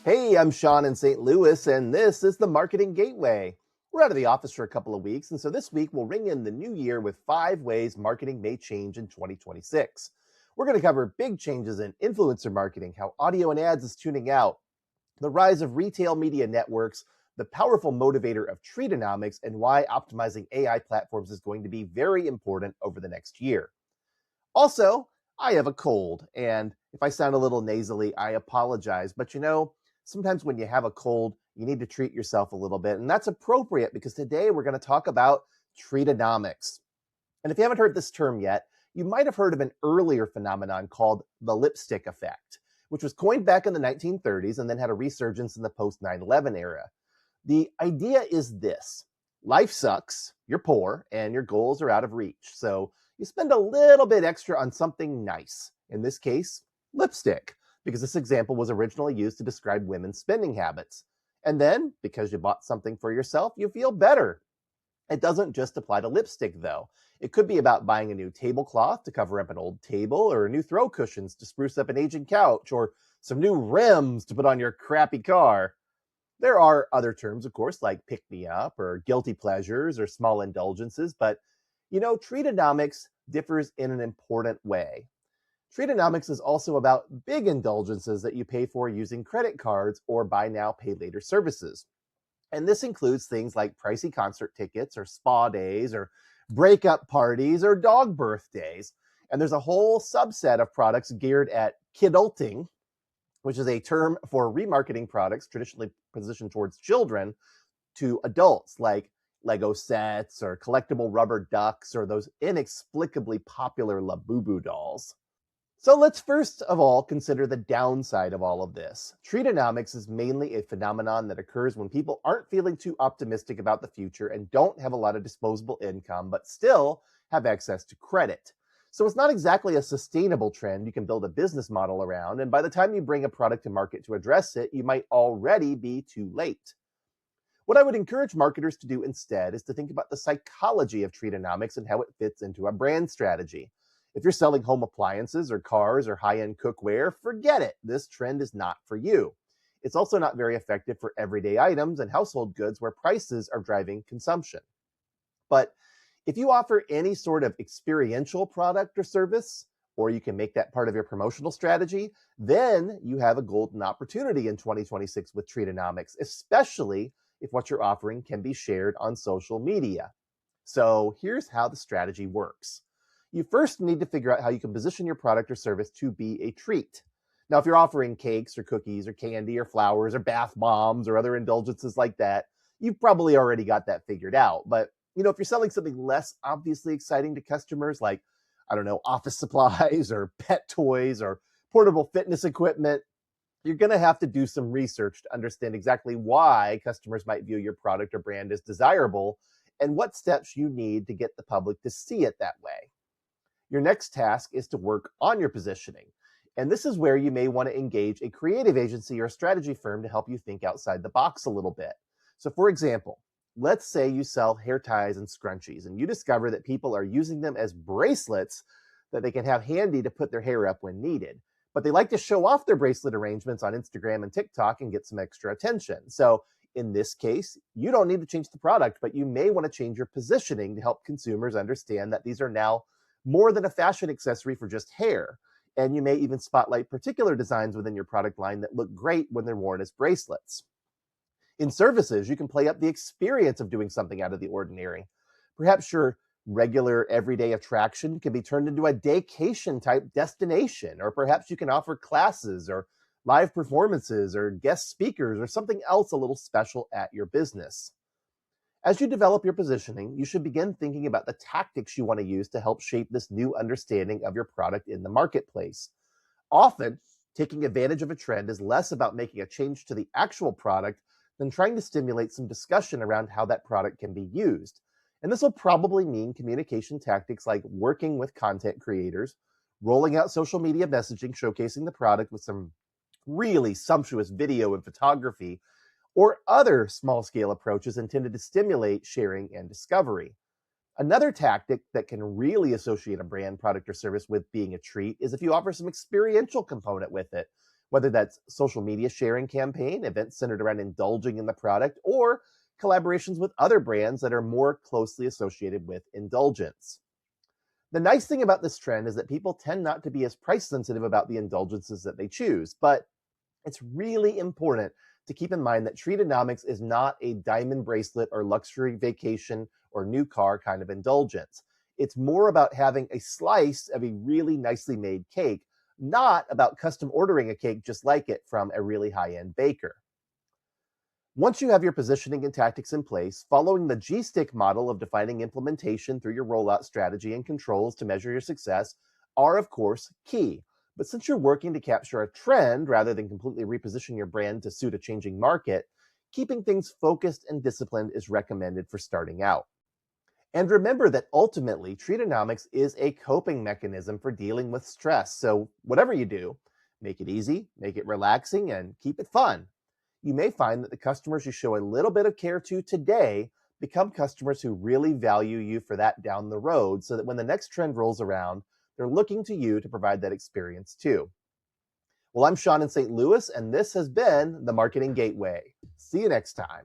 Hey, I'm Sean in St. Louis, and this is the Marketing Gateway. We're out of the office for a couple of weeks, and so this week we'll ring in the new year with 5 ways marketing may change in 2026. We're going to cover big changes in influencer marketing, how audio and ads is tuning out, the rise of retail media networks, the powerful motivator of Treatonomics, and why optimizing AI platforms is going to be very important over the next year. Also, I have a cold, and if I sound a little nasally, I apologize. But sometimes when you have a cold, you need to treat yourself a little bit, and that's appropriate because today we're going to talk about Treatonomics. And if you haven't heard this term yet, you might have heard of an earlier phenomenon called the lipstick effect, which was coined back in the 1930s and then had a resurgence in the post 9/11 era. The idea is this: life sucks, you're poor, and your goals are out of reach. So you spend a little bit extra on something nice. In this case, lipstick, because this example was originally used to describe women's spending habits. And then, because you bought something for yourself, you feel better. It doesn't just apply to lipstick, though. It could be about buying a new tablecloth to cover up an old table, or new throw cushions to spruce up an aging couch, or some new rims to put on your crappy car. There are other terms, of course, like pick-me-up or guilty pleasures or small indulgences, but Treatonomics differs in an important way. Treatonomics is also about big indulgences that you pay for using credit cards or buy now, pay later services. And this includes things like pricey concert tickets or spa days or breakup parties or dog birthdays. And there's a whole subset of products geared at kidulting, which is a term for remarketing products traditionally positioned towards children to adults, like Lego sets or collectible rubber ducks or those inexplicably popular Labubu dolls. So let's first of all consider the downside of all of this. Treatonomics is mainly a phenomenon that occurs when people aren't feeling too optimistic about the future and don't have a lot of disposable income, but still have access to credit. So it's not exactly a sustainable trend you can build a business model around, and by the time you bring a product to market to address it, you might already be too late. What I would encourage marketers to do instead is to think about the psychology of Treatonomics and how it fits into a brand strategy. If you're selling home appliances or cars or high-end cookware, forget it. This trend is not for you. It's also not very effective for everyday items and household goods where prices are driving consumption. But if you offer any sort of experiential product or service, or you can make that part of your promotional strategy, then you have a golden opportunity in 2026 with Treatonomics, especially if what you're offering can be shared on social media. So here's how the strategy works. You first need to figure out how you can position your product or service to be a treat. Now, if you're offering cakes or cookies or candy or flowers or bath bombs or other indulgences like that, you've probably already got that figured out. But, if you're selling something less obviously exciting to customers, like, office supplies or pet toys or portable fitness equipment, you're going to have to do some research to understand exactly why customers might view your product or brand as desirable and what steps you need to get the public to see it that way. Your next task is to work on your positioning. And this is where you may want to engage a creative agency or a strategy firm to help you think outside the box a little bit. So for example, let's say you sell hair ties and scrunchies and you discover that people are using them as bracelets that they can have handy to put their hair up when needed. But they like to show off their bracelet arrangements on Instagram and TikTok and get some extra attention. So in this case, you don't need to change the product, but you may want to change your positioning to help consumers understand that these are now more than a fashion accessory for just hair. And you may even spotlight particular designs within your product line that look great when they're worn as bracelets. In services, you can play up the experience of doing something out of the ordinary. Perhaps your regular everyday attraction can be turned into a daycation type destination, or perhaps you can offer classes or live performances or guest speakers or something else a little special at your business. As you develop your positioning, you should begin thinking about the tactics you want to use to help shape this new understanding of your product in the marketplace. Often, taking advantage of a trend is less about making a change to the actual product than trying to stimulate some discussion around how that product can be used. And this will probably mean communication tactics like working with content creators, rolling out social media messaging showcasing the product with some really sumptuous video and photography, or other small-scale approaches intended to stimulate sharing and discovery. Another tactic that can really associate a brand, product, or service with being a treat is if you offer some experiential component with it, whether that's social media sharing campaign, events centered around indulging in the product, or collaborations with other brands that are more closely associated with indulgence. The nice thing about this trend is that people tend not to be as price sensitive about the indulgences that they choose, but it's really important to keep in mind that Treatonomics is not a diamond bracelet or luxury vacation or new car kind of indulgence. It's more about having a slice of a really nicely made cake, not about custom ordering a cake just like it from a really high-end baker. Once you have your positioning and tactics in place, following the G-stick model of defining implementation through your rollout strategy and controls to measure your success are, of course, key. But since you're working to capture a trend rather than completely reposition your brand to suit a changing market, keeping things focused and disciplined is recommended for starting out. And remember that ultimately, Treatonomics is a coping mechanism for dealing with stress. So whatever you do, make it easy, make it relaxing, and keep it fun. You may find that the customers you show a little bit of care to today become customers who really value you for that down the road, so that when the next trend rolls around, they're looking to you to provide that experience too. Well, I'm Sean in St. Louis, and this has been the Marketing Gateway. See you next time.